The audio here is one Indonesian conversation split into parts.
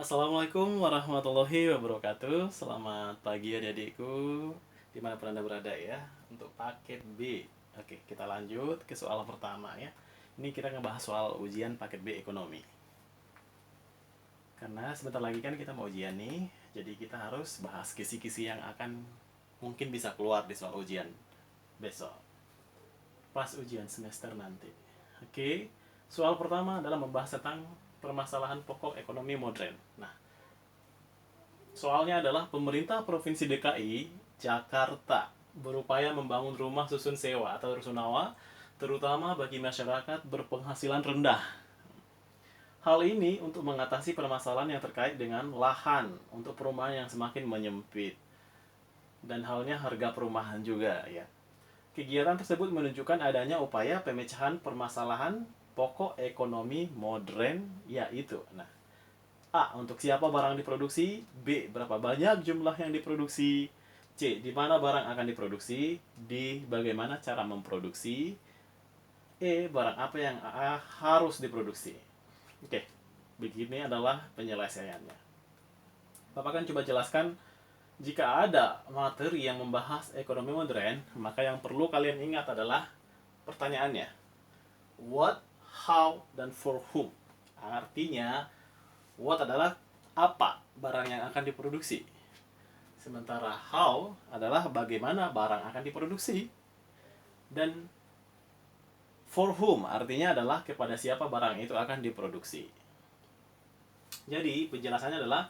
Assalamualaikum warahmatullahi wabarakatuh. Selamat pagi adik-adikku dimanapun Anda berada ya. Untuk paket B. Oke, kita lanjut ke soal pertama ya. Ini kita ngebahas soal ujian paket B ekonomi. Karena sebentar lagi kan kita mau ujian nih. Jadi kita harus bahas kisi-kisi yang akan mungkin bisa keluar di soal ujian besok. Pas ujian semester nanti. Oke, soal pertama adalah membahas tentang permasalahan pokok ekonomi modern. Nah, soalnya adalah pemerintah Provinsi DKI Jakarta berupaya membangun rumah susun sewa atau rusunawa terutama bagi masyarakat berpenghasilan rendah. Hal ini untuk mengatasi permasalahan yang terkait dengan lahan untuk perumahan yang semakin menyempit dan halnya harga perumahan juga ya. Kegiatan tersebut menunjukkan adanya upaya pemecahan permasalahan pokok ekonomi modern yaitu A. Untuk siapa barang diproduksi. B. Berapa banyak jumlah yang diproduksi. C. Di mana barang akan diproduksi. D. Bagaimana cara memproduksi. E. Barang apa yang harus diproduksi. Oke, begini adalah penyelesaiannya. Bapak kan coba jelaskan, jika ada materi yang membahas ekonomi modern, maka yang perlu kalian ingat adalah pertanyaannya. What, how, dan for whom. Artinya, what adalah apa barang yang akan diproduksi. Sementara how adalah bagaimana barang akan diproduksi. Dan for whom artinya adalah kepada siapa barang itu akan diproduksi. Jadi penjelasannya adalah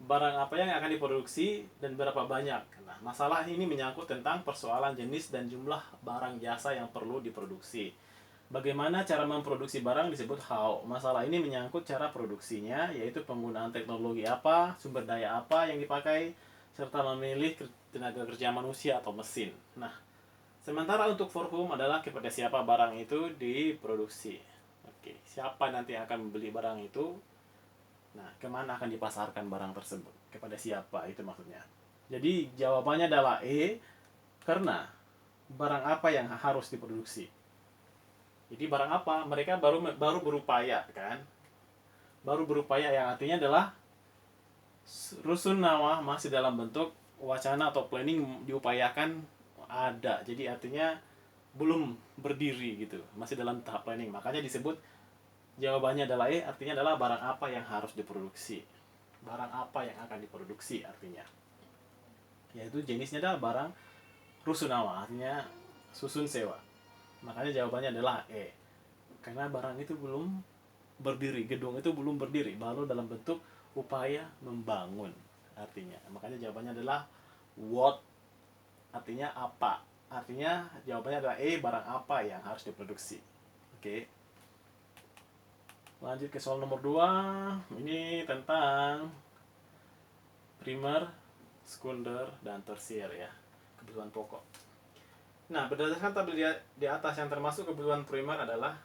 barang apa yang akan diproduksi dan berapa banyak. Nah, masalah ini menyangkut tentang persoalan jenis dan jumlah barang jasa yang perlu diproduksi. Bagaimana cara memproduksi barang disebut how. Masalah ini menyangkut cara produksinya, yaitu penggunaan teknologi apa, sumber daya apa yang dipakai, serta memilih tenaga kerja manusia atau mesin. Nah, sementara untuk for whom adalah kepada siapa barang itu diproduksi. Oke, siapa nanti yang akan membeli barang itu? Nah, kemana akan dipasarkan barang tersebut? Kepada siapa itu maksudnya. Jadi jawabannya adalah E, karena barang apa yang harus diproduksi. Jadi barang apa? Mereka baru berupaya kan? Baru berupaya yang artinya adalah rusunawa masih dalam bentuk wacana atau planning diupayakan ada. Jadi artinya belum berdiri gitu, masih dalam tahap planning. Makanya disebut jawabannya adalah E, artinya adalah barang apa yang harus diproduksi. Barang apa yang akan diproduksi artinya. Yaitu jenisnya adalah barang rusunawa, artinya susun sewa. Makanya jawabannya adalah E. Karena barang itu belum berdiri, gedung itu belum berdiri, baru dalam bentuk upaya membangun artinya. Makanya jawabannya adalah what, artinya apa. Artinya jawabannya adalah E, barang apa yang harus diproduksi. Oke. Lanjut ke soal nomor 2. Ini tentang primer, sekunder, dan tersier ya. Kebutuhan pokok. Nah, berdasarkan tabel di atas yang termasuk kebutuhan primer adalah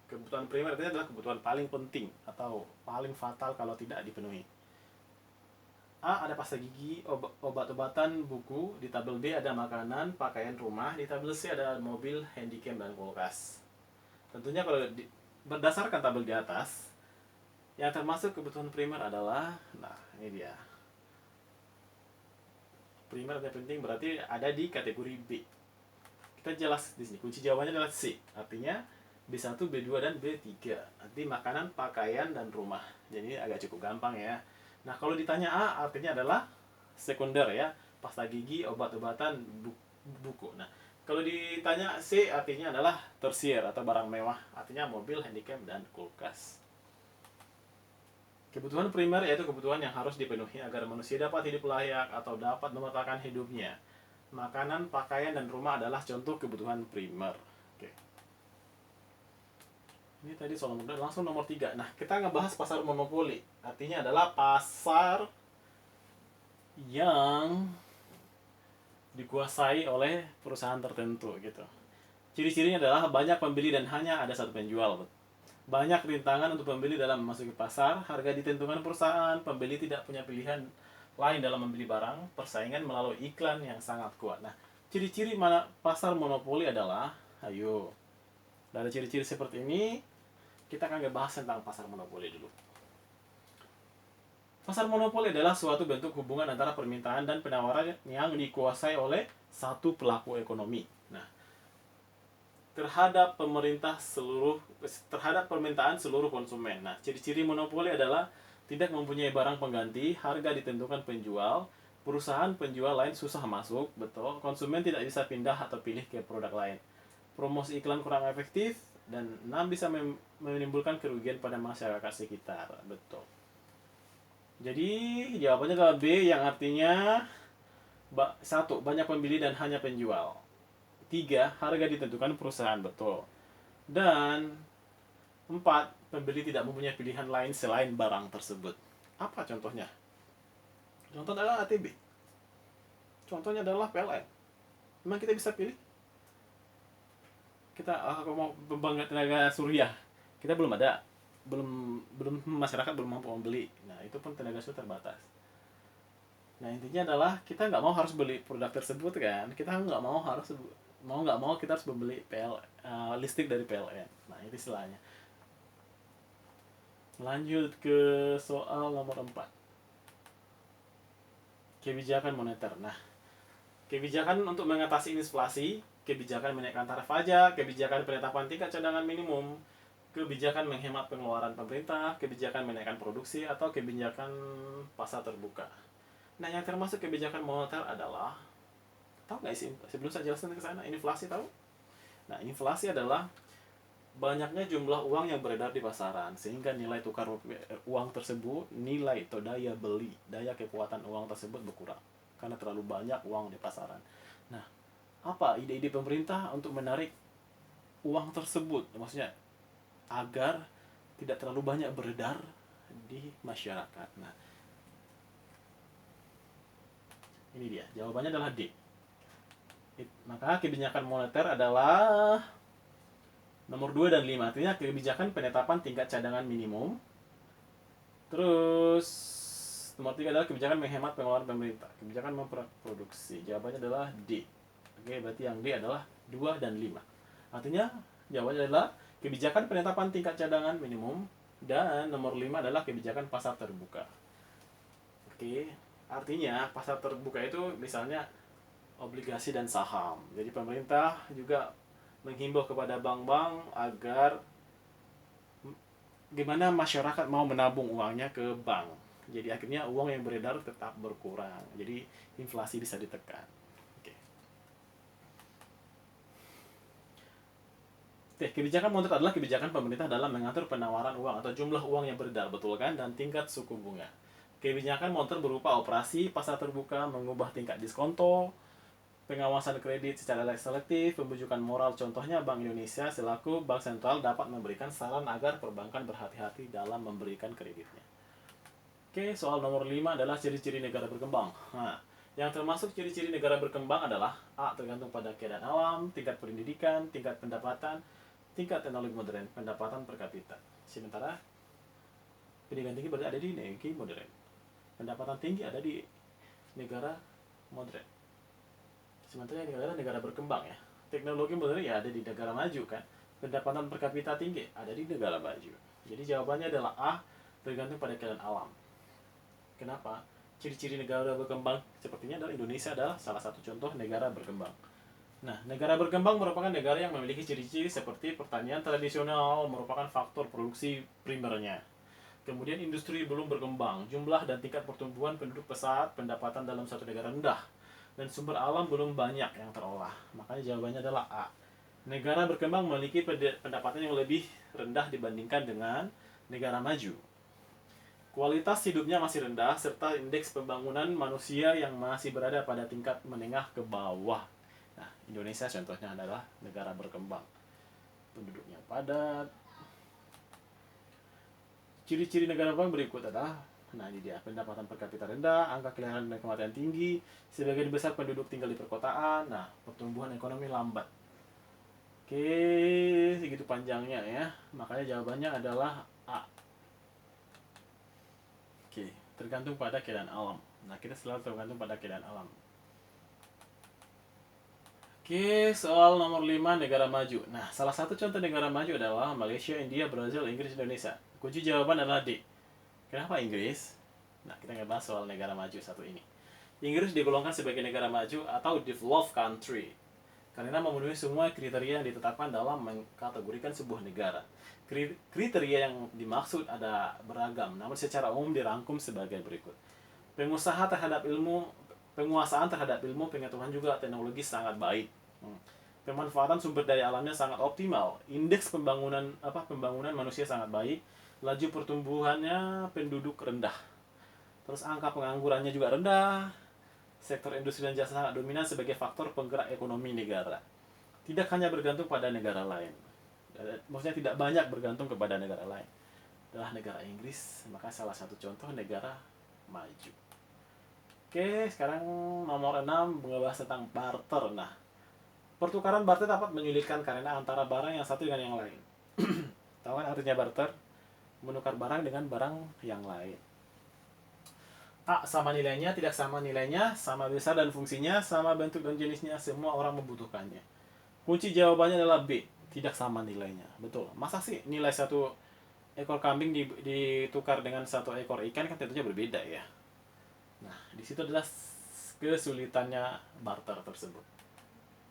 kebutuhan primer artinya adalah kebutuhan paling penting atau paling fatal kalau tidak dipenuhi. A. Ada pasta gigi, obat-obatan, buku. Di tabel B ada makanan, pakaian rumah. Di tabel C ada mobil, handycam, dan kulkas. Tentunya kalau berdasarkan tabel di atas, yang termasuk kebutuhan primer adalah, nah ini dia. Primer yang penting berarti ada di kategori B. Kita jelas di sini. Kunci jawabannya adalah C. Artinya B1, B2, dan B3. Arti makanan, pakaian, dan rumah. Jadi agak cukup gampang ya. Nah, kalau ditanya A, artinya adalah sekunder ya. Pasta gigi, obat-obatan, buku. Nah, kalau ditanya C, artinya adalah tersier atau barang mewah. Artinya mobil, handycam, dan kulkas. Kebutuhan primer yaitu kebutuhan yang harus dipenuhi agar manusia dapat hidup layak atau dapat memetakkan hidupnya. Makanan, pakaian, dan rumah adalah contoh kebutuhan primer. Oke. Ini tadi soal nomor 2, langsung nomor 3. Nah, kita ngebahas pasar monopoli. Artinya adalah pasar yang dikuasai oleh perusahaan tertentu gitu. Ciri-cirinya adalah banyak pembeli dan hanya ada satu penjual. Banyak rintangan untuk pembeli dalam memasuki pasar, harga ditentukan perusahaan, pembeli tidak punya pilihan lain dalam membeli barang, persaingan melalui iklan yang sangat kuat. Nah, ciri-ciri mana pasar monopoli adalah, ayo, dari ciri-ciri seperti ini, kita akan bahas tentang pasar monopoli dulu. Pasar monopoli adalah suatu bentuk hubungan antara permintaan dan penawaran yang dikuasai oleh satu pelaku ekonomi. Nah, terhadap permintaan seluruh konsumen. Nah, ciri-ciri monopoli adalah tidak mempunyai barang pengganti, harga ditentukan penjual, perusahaan penjual lain susah masuk, betul. Konsumen tidak bisa pindah atau pilih ke produk lain. Promosi iklan kurang efektif, dan 6 bisa menimbulkan kerugian pada masyarakat sekitar, betul. Jadi jawabannya adalah B, yang artinya 1. Banyak pembeli dan hanya penjual. 3. Harga ditentukan perusahaan, betul. Dan 4. Pembeli tidak mempunyai pilihan lain selain barang tersebut. Apa contohnya? Contohnya adalah ATB. Contohnya adalah PLN. Memang kita bisa pilih? Kita mau pembangkit tenaga surya, kita belum ada, masyarakat belum mampu membeli. Nah, itu pun tenaga surya terbatas. Nah, intinya adalah kita nggak mau harus beli produk tersebut kan, kita nggak mau kita harus membeli listrik dari PLN. Nah, itu istilahnya. Lanjut ke soal nomor 4, kebijakan moneter. Nah, kebijakan untuk mengatasi inflasi, kebijakan menaikkan tarif pajak, kebijakan penetapan tingkat cadangan minimum, kebijakan menghemat pengeluaran pemerintah, kebijakan menaikkan produksi, atau kebijakan pasar terbuka. Nah, yang termasuk kebijakan moneter adalah, tahu nggak sih, sebelum saya jelaskan ke sana, inflasi tahu? Nah, inflasi adalah banyaknya jumlah uang yang beredar di pasaran, sehingga nilai tukar uang tersebut, nilai atau daya beli, daya kekuatan uang tersebut berkurang karena terlalu banyak uang di pasaran. Nah, apa ide-ide pemerintah untuk menarik uang tersebut? Maksudnya agar tidak terlalu banyak beredar di masyarakat. Nah, ini dia. Jawabannya adalah D. Maka kebijakan moneter adalah nomor 2 dan 5. Artinya kebijakan penetapan tingkat cadangan minimum. Terus nomor 3 adalah kebijakan menghemat pengeluaran pemerintah. Kebijakan memproduksi. Jawabannya adalah D. Oke, berarti yang D adalah 2 dan 5. Artinya jawabannya adalah kebijakan penetapan tingkat cadangan minimum, dan nomor 5 adalah kebijakan pasar terbuka. Oke, artinya pasar terbuka itu misalnya obligasi dan saham. Jadi pemerintah juga menghimbau kepada bank-bank agar gimana masyarakat mau menabung uangnya ke bank. Jadi akhirnya uang yang beredar tetap berkurang. Jadi inflasi bisa ditekan. Kebijakan moneter adalah kebijakan pemerintah dalam mengatur penawaran uang atau jumlah uang yang beredar, betul kan? Dan tingkat suku bunga. Kebijakan moneter berupa operasi pasar terbuka, mengubah tingkat diskonto, pengawasan kredit secara selektif, pembujukan moral. Contohnya Bank Indonesia selaku bank sentral dapat memberikan saran agar perbankan berhati-hati dalam memberikan kreditnya. Oke, soal nomor 5 adalah ciri-ciri negara berkembang. Nah, yang termasuk ciri-ciri negara berkembang adalah A. Tergantung pada keadaan alam, tingkat pendidikan, tingkat pendapatan, tingkat teknologi modern, pendapatan per kapita. Sementara pendidikan tinggi berarti ada di negara modern, pendapatan tinggi ada di negara modern. Sementara ini adalah negara berkembang ya. Teknologi modern ya ada di negara maju kan. Pendapatan per kapita tinggi ada di negara maju. Jadi jawabannya adalah A. Tergantung pada keadaan alam. Kenapa? Ciri-ciri negara berkembang sepertinya adalah Indonesia adalah salah satu contoh negara berkembang. Nah, negara berkembang merupakan negara yang memiliki ciri-ciri seperti pertanian tradisional merupakan faktor produksi primernya. Kemudian industri belum berkembang, jumlah dan tingkat pertumbuhan penduduk pesat, pendapatan dalam suatu negara rendah, dan sumber alam belum banyak yang terolah. Makanya jawabannya adalah A. Negara berkembang memiliki pendapatan yang lebih rendah dibandingkan dengan negara maju. Kualitas hidupnya masih rendah, serta indeks pembangunan manusia yang masih berada pada tingkat menengah ke bawah. Nah, Indonesia contohnya adalah negara berkembang. Penduduknya padat. Ciri-ciri negara berkembang berikut adalah, nah ini dia, pendapatan per kapita rendah, angka kelahiran dan kematian tinggi, sebagian besar penduduk tinggal di perkotaan, nah pertumbuhan ekonomi lambat. Oke, segitu panjangnya ya. Makanya jawabannya adalah A. Oke, tergantung pada keadaan alam. Nah, kita selalu tergantung pada keadaan alam. Oke, soal nomor 5, negara maju. Nah, salah satu contoh negara maju adalah Malaysia, India, Brazil, Inggris, Indonesia. Kunci jawaban adalah D. Kenapa Inggris? Nah, kita ngebahas soal negara maju satu ini. Inggris digolongkan sebagai negara maju atau developed country karena memenuhi semua kriteria yang ditetapkan dalam mengkategorikan sebuah negara. Kriteria yang dimaksud ada beragam, namun secara umum dirangkum sebagai berikut. Penguasaan terhadap ilmu, pengetahuan juga teknologi sangat baik. Pemanfaatan sumber daya alamnya sangat optimal. Indeks pembangunan manusia sangat baik. Laju pertumbuhannya penduduk rendah. Terus angka penganggurannya juga rendah. Sektor industri dan jasa sangat dominan sebagai faktor penggerak ekonomi negara. Tidak hanya bergantung pada negara lain. Maksudnya tidak banyak bergantung kepada negara lain. Adalah negara Inggris, maka salah satu contoh negara maju. Oke, sekarang nomor 6 membahas tentang barter. Nah, pertukaran barter dapat menyulitkan karena antara barang yang satu dengan yang lain. Tahu kan artinya barter? Menukar barang dengan barang yang lain. A sama nilainya, tidak sama nilainya, sama besar dan fungsinya, sama bentuk dan jenisnya, semua orang membutuhkannya. Kunci jawabannya adalah B, tidak sama nilainya. Betul. Masa sih nilai satu ekor kambing ditukar dengan satu ekor ikan kan tentunya berbeda ya. Nah, di situ adalah kesulitannya barter tersebut.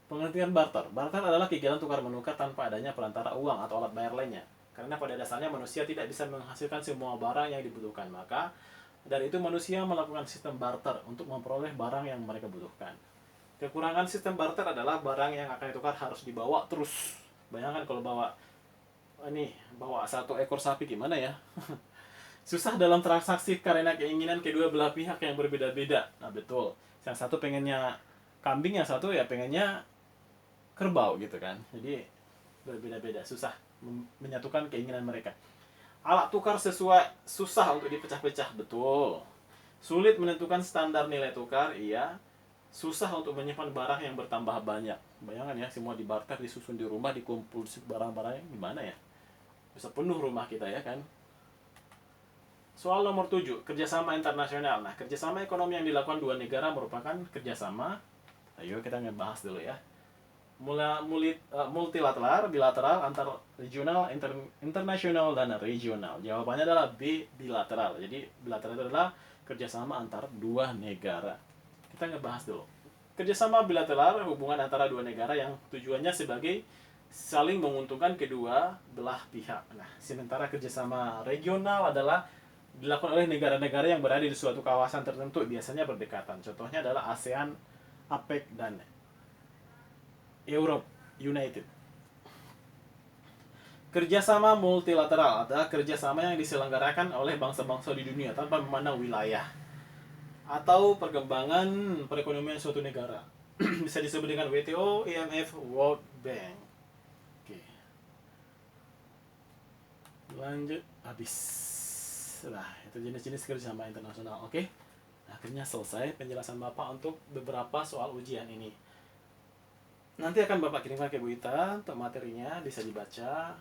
Pengertian barter. Barter adalah kegiatan tukar menukar tanpa adanya perantara uang atau alat bayar lainnya. Karena pada dasarnya manusia tidak bisa menghasilkan semua barang yang dibutuhkan. Maka dari itu manusia melakukan sistem barter untuk memperoleh barang yang mereka butuhkan. Kekurangan sistem barter adalah barang yang akan ditukar harus dibawa terus. Bayangkan kalau bawa satu ekor sapi gimana ya? Susah dalam transaksi karena keinginan kedua belah pihak yang berbeda-beda. Nah, betul. Yang satu pengennya kambing, yang satu ya pengennya kerbau gitu kan. Jadi berbeda-beda, susah menyatukan keinginan mereka. Alat tukar susah untuk dipecah-pecah, betul. Sulit menentukan standar nilai tukar, iya. Susah untuk menyimpan barang yang bertambah banyak. Bayangkan ya, semua dibarter, disusun di rumah, dikumpul barang-barangnya, gimana ya? Bisa penuh rumah kita ya kan? Soal nomor 7, kerjasama internasional. Nah, kerjasama ekonomi yang dilakukan dua negara merupakan kerjasama. Ayo kita ngebahas dulu ya. Multilateral, bilateral, antar regional, internasional, dan regional. Jawabannya adalah B, bilateral. Jadi bilateral itu adalah kerjasama antar dua negara. Kita ngebahas dulu. Kerjasama bilateral hubungan antara dua negara yang tujuannya sebagai saling menguntungkan kedua belah pihak. Nah, sementara kerjasama regional adalah dilakukan oleh negara-negara yang berada di suatu kawasan tertentu, biasanya berdekatan. Contohnya adalah ASEAN, APEC, dan Europe United. Kerjasama multilateral adalah kerjasama yang diselenggarakan oleh bangsa-bangsa di dunia tanpa memandang wilayah atau perkembangan perekonomian suatu negara. Bisa disebut dengan WTO, IMF, World Bank. Oke. Lanjut, habis. Nah, itu jenis-jenis kerjasama internasional. Oke. Akhirnya selesai penjelasan Bapak untuk beberapa soal ujian ini. Nanti akan Bapak kirimkan ke Bu Ita untuk materinya, bisa dibaca.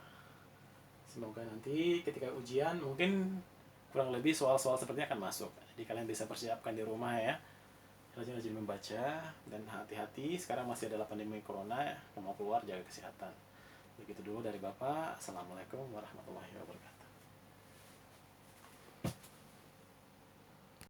Semoga nanti ketika ujian mungkin kurang lebih soal-soal sepertinya akan masuk. Jadi kalian bisa persiapkan di rumah ya. Rajin-rajin membaca dan hati-hati. Sekarang masih adalah pandemi corona ya. Mau keluar jaga kesehatan. Begitu dulu dari Bapak. Assalamualaikum warahmatullahi wabarakatuh.